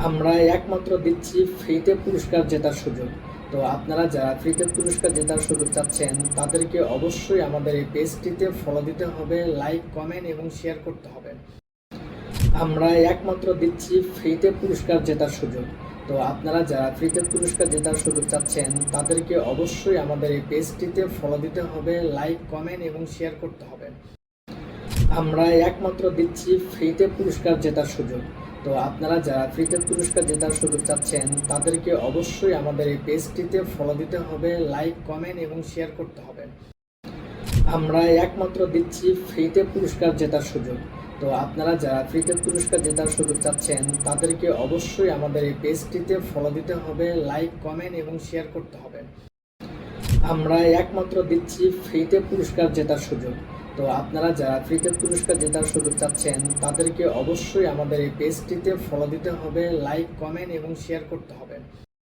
আমরা একমাত্র দিচ্ছি ফ্রিতে পুরস্কার জেতার সুযোগ। তো আপনারা যারা ফ্রিতে পুরস্কার জেতার সুযোগ চাচ্ছেন তাদেরকে অবশ্যই আমাদের এই পেজটিতে ফলো দিতে হবে, লাইক, কমেন্ট এবং শেয়ার করতে হবে। আমরা একমাত্র দিচ্ছি ফ্রিতে পুরস্কার জেতার সুযোগ। তো আপনারা যারা ফ্রিতে পুরস্কার জেতার সুযোগ চাচ্ছেন তাদেরকে অবশ্যই আমাদের এই পেজটিতে ফলো দিতে হবে, লাইক, কমেন্ট এবং শেয়ার করতে হবে। আমরা একমাত্র দিচ্ছি ফ্রিতে পুরস্কার জেতার সুযোগ। তো আপনারা যারা ফ্রিতে পুরস্কার জেতার সুযোগ চাচ্ছেন তাদেরকে অবশ্যই আমাদের এই পেজটিতে ফলো দিতে হবে, লাইক, কমেন্ট এবং শেয়ার করতে হবে। আমরা একমাত্র দিচ্ছি ফ্রিতে পুরস্কার জেতার সুযোগ। তো আপনারা যারা ফ্রিতে পুরস্কার জেতার সুযোগ চাচ্ছেন তাদেরকে অবশ্যই আমাদের এই পেজটিতে ফলো দিতে হবে, লাইক, কমেন্ট এবং শেয়ার করতে হবে। আমরা একমাত্র দিচ্ছি ফ্রিতে পুরস্কার জেতার সুযোগ। তো আপনারা যারা ফ্রিতে পুরস্কার জেতার সুযোগ চাচ্ছেন তাদেরকে অবশ্যই আমাদের এই পেজটিতে ফলো দিতে হবে, লাইক, কমেন্ট এবং শেয়ার করতে হবে।